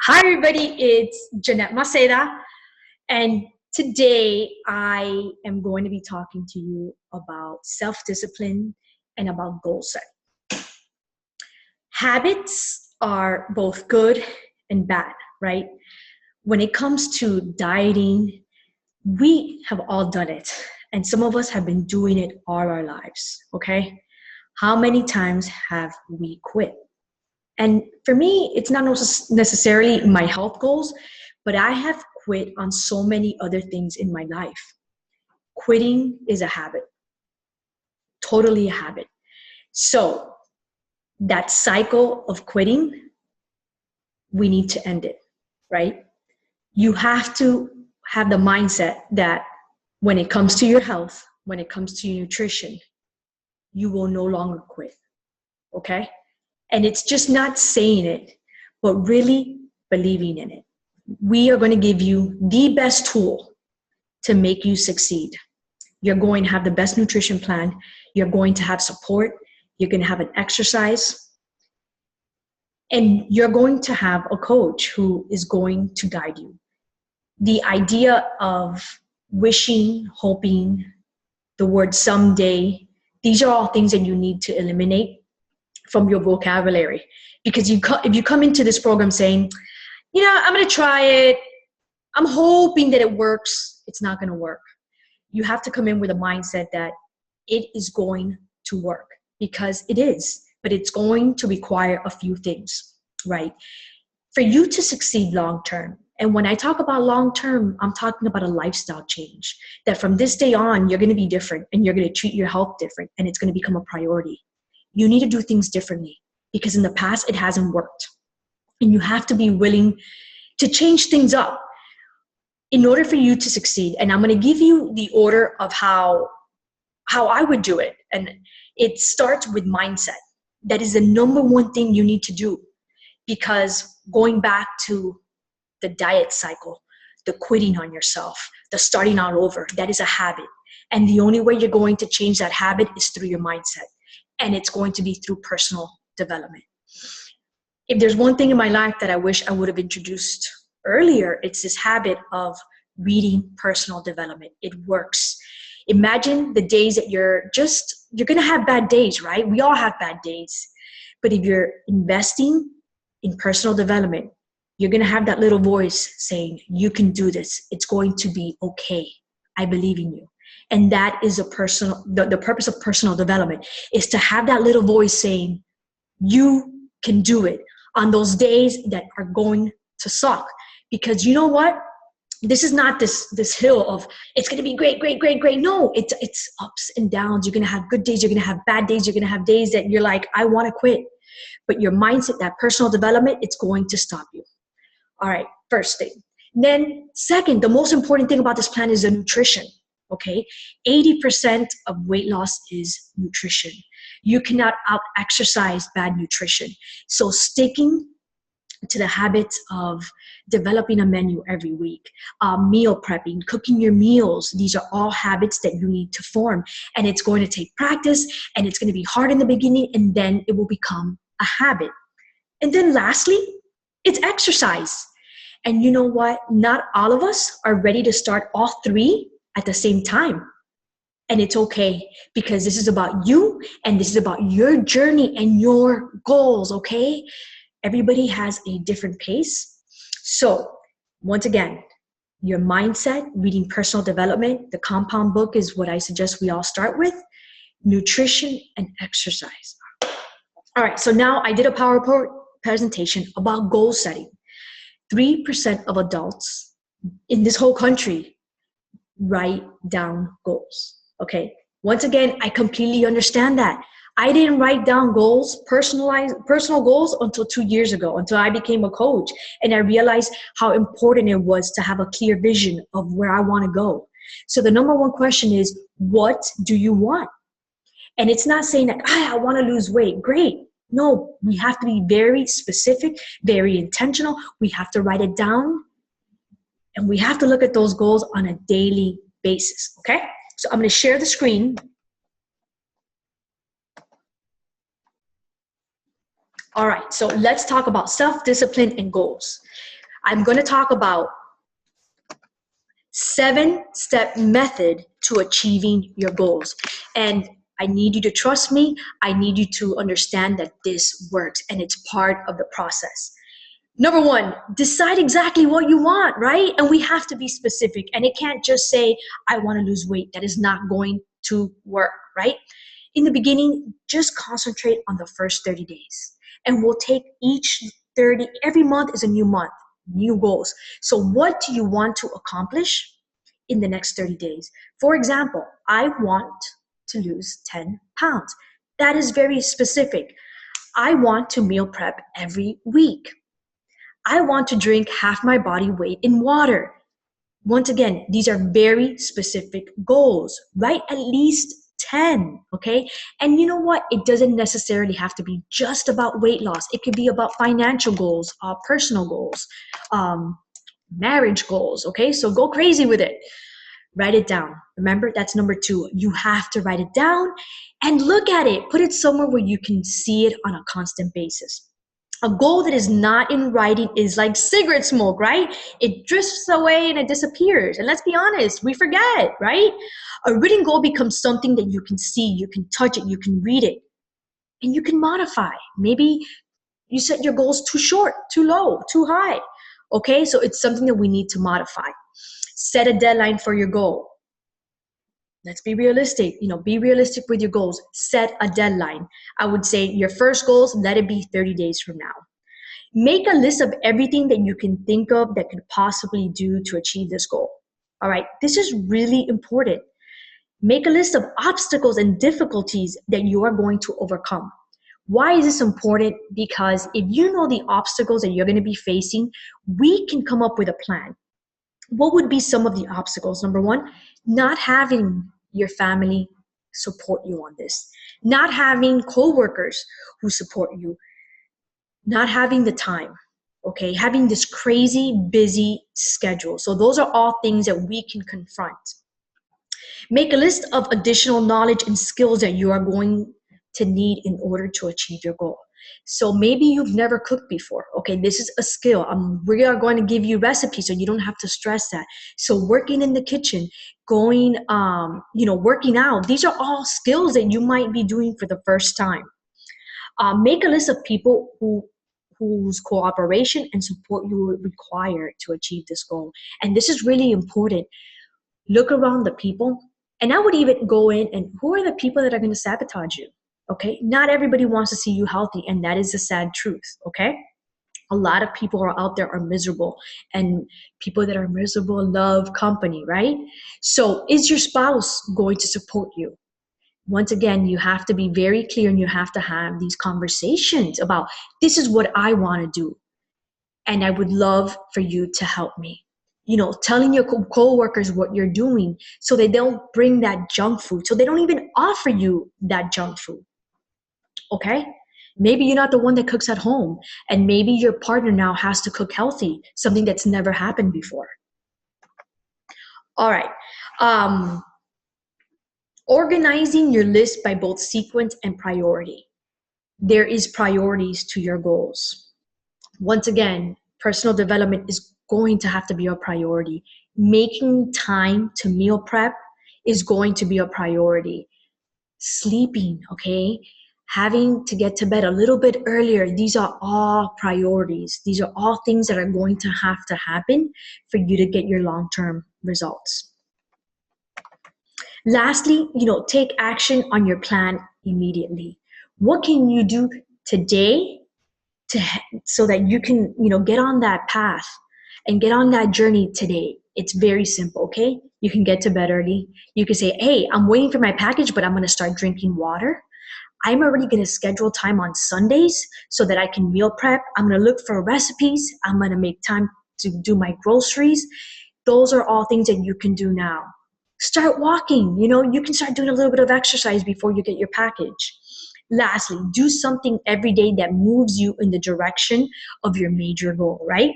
Hi, everybody. It's Jeanette Maceda, and today I am going to be talking to you about self-discipline and about goal setting. Habits are both good and bad, right? When it comes to dieting, we have all done it, and some of us have been doing it all our lives, okay? How many times have we quit? And for me, it's not necessarily my health goals, but I have quit on so many other things in my life. Quitting is a habit, totally a habit. So that cycle of quitting, we need to end it, right? You have to have the mindset that when it comes to your health, when it comes to your nutrition, you will no longer quit, okay? And it's just not saying it, but really believing in it. We are going to give you the best tool to make you succeed. You're going to have the best nutrition plan. You're going to have support. You're going to have an exercise. And you're going to have a coach who is going to guide you. The idea of wishing, hoping, the word someday, these are all things that you need to eliminate from your vocabulary. Because if you come into this program saying, I'm going to try it, I'm hoping that it works, it's not going to work. You have to come in with a mindset that it is going to work, because it is, but it's going to require a few things, right? For you to succeed long-term, and when I talk about long-term, I'm talking about a lifestyle change, that from this day on, you're going to be different and you're going to treat your health different and it's going to become a priority. You need to do things differently because in the past, it hasn't worked. And you have to be willing to change things up in order for you to succeed. And I'm going to give you the order of how I would do it. And it starts with mindset. That is the number one thing you need to do, because going back to the diet cycle, the quitting on yourself, the starting all over, that is a habit. And the only way you're going to change that habit is through your mindset. And it's going to be through personal development. If there's one thing in my life that I wish I would have introduced earlier, it's this habit of reading personal development. It works. Imagine the days that you're going to have bad days, right? We all have bad days. But if you're investing in personal development, you're going to have that little voice saying, you can do this. It's going to be okay. I believe in you. And that is the purpose of personal development, is to have that little voice saying, you can do it on those days that are going to suck. Because you know what? This is not this hill of, it's going to be great, great, great, great. No, it's ups and downs. You're going to have good days. You're going to have bad days. You're going to have days that you're like, I want to quit. But your mindset, that personal development, it's going to stop you. All right, first thing. Then second, the most important thing about this plan is the nutrition. Okay, 80% of weight loss is nutrition. You cannot out-exercise bad nutrition. So sticking to the habits of developing a menu every week, meal prepping, cooking your meals, these are all habits that you need to form. And it's going to take practice, and it's going to be hard in the beginning, and then it will become a habit. And then lastly, it's exercise. And you know what? Not all of us are ready to start all three at the same time. And it's okay, because this is about you and this is about your journey and your goals, okay? Everybody has a different pace. So once again, your mindset, reading personal development, the compound book is what I suggest we all start with, nutrition and exercise. All right, so now I did a PowerPoint presentation about goal setting. 3% of adults in this whole country write down goals, okay? Once again, I completely understand that. I didn't write down goals, personal goals until 2 years ago, until I became a coach. And I realized how important it was to have a clear vision of where I want to go. So the number one question is, what do you want? And it's not saying that, I want to lose weight. Great. No, we have to be very specific, very intentional. We have to write it down. And we have to look at those goals on a daily basis, okay? So I'm going to share the screen. All right, so let's talk about self-discipline and goals. I'm going to talk about 7-step method to achieving your goals. And I need you to trust me. I need you to understand that this works and it's part of the process. Number 1, decide exactly what you want, right? And we have to be specific. And it can't just say, I want to lose weight. That is not going to work, right? In the beginning, just concentrate on the first 30 days. And we'll take every month is a new month, new goals. So what do you want to accomplish in the next 30 days? For example, I want to lose 10 pounds. That is very specific. I want to meal prep every week. I want to drink half my body weight in water. Once again, these are very specific goals. Write at least 10, okay? And you know what? It doesn't necessarily have to be just about weight loss. It could be about financial goals, personal goals, marriage goals, okay? So go crazy with it. Write it down. Remember, that's number 2. You have to write it down and look at it. Put it somewhere where you can see it on a constant basis. A goal that is not in writing is like cigarette smoke, right? It drifts away and it disappears. And let's be honest, we forget, right? A written goal becomes something that you can see, you can touch it, you can read it, and you can modify. Maybe you set your goals too short, too low, too high. Okay, so it's something that we need to modify. Set a deadline for your goal. Let's be realistic. Be realistic with your goals. Set a deadline. I would say your first goals, let it be 30 days from now. Make a list of everything that you can think of that could possibly do to achieve this goal. All right, this is really important. Make a list of obstacles and difficulties that you are going to overcome. Why is this important? Because if you know the obstacles that you're going to be facing, we can come up with a plan. What would be some of the obstacles? Number 1, not having your family support you on this, not having coworkers who support you, not having the time, okay, having this crazy busy schedule. So those are all things that we can confront. Make a list of additional knowledge and skills that you are going to need in order to achieve your goal. So maybe you've never cooked before. Okay, this is a skill. We are going to give you recipes so you don't have to stress that. So working in the kitchen, going, working out, these are all skills that you might be doing for the first time. Make a list of people whose cooperation and support you require to achieve this goal. And this is really important. Look around the people, and I would even go in and who are the people that are going to sabotage you? Okay, not everybody wants to see you healthy, and that is the sad truth, okay? A lot of people are out there are miserable, and people that are miserable love company, right? So is your spouse going to support you? Once again, you have to be very clear and you have to have these conversations about this is what I want to do, and I would love for you to help me. Telling your co-workers what you're doing so they don't bring that junk food, so they don't even offer you that junk food. Okay? Maybe you're not the one that cooks at home, and maybe your partner now has to cook healthy, something that's never happened before. All right. Organizing your list by both sequence and priority. There is priorities to your goals. Once again, personal development is going to have to be a priority. Making time to meal prep is going to be a priority. Sleeping, okay? Having to get to bed a little bit earlier, these are all priorities. These are all things that are going to have to happen for you to get your long-term results. Lastly, take action on your plan immediately. What can you do today so that you can, get on that path and get on that journey today? It's very simple, okay? You can get to bed early. You can say, hey, I'm waiting for my package, but I'm going to start drinking water. I'm already going to schedule time on Sundays so that I can meal prep. I'm going to look for recipes. I'm going to make time to do my groceries. Those are all things that you can do now. Start walking. You can start doing a little bit of exercise before you get your package. Lastly, do something every day that moves you in the direction of your major goal, right?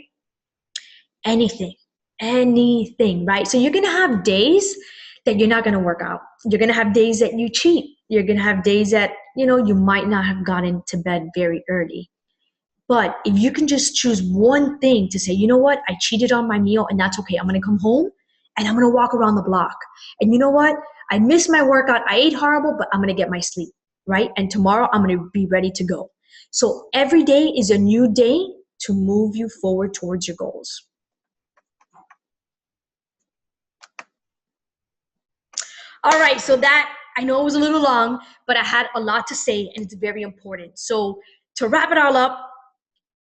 Anything, right? So you're going to have days that you're not going to work out. You're going to have days that you cheat. You're going to have days that, you might not have gotten to bed very early. But if you can just choose one thing to say, you know what, I cheated on my meal and that's okay. I'm going to come home and I'm going to walk around the block. And you know what? I missed my workout. I ate horrible, but I'm going to get my sleep, right? And tomorrow I'm going to be ready to go. So every day is a new day to move you forward towards your goals. All right, so that, I know it was a little long, but I had a lot to say and it's very important. So to wrap it all up,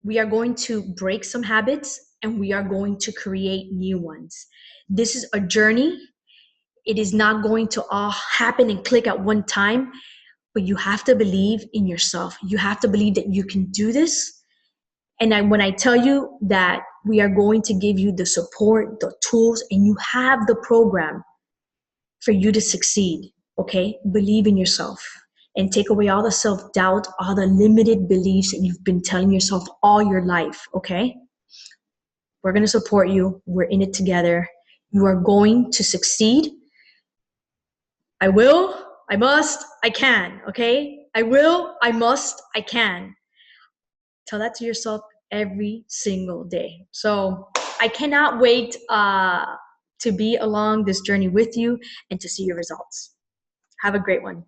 we are going to break some habits and we are going to create new ones. This is a journey. It is not going to all happen and click at one time, but you have to believe in yourself. You have to believe that you can do this. And when I tell you that we are going to give you the support, the tools, and you have the program for you to succeed, okay? Believe in yourself and take away all the self-doubt, all the limited beliefs that you've been telling yourself all your life, okay? We're going to support you. We're in it together. You are going to succeed. I will, I must, I can, okay? I will, I must, I can. Tell that to yourself every single day. So I cannot wait to be along this journey with you and to see your results. Have a great one.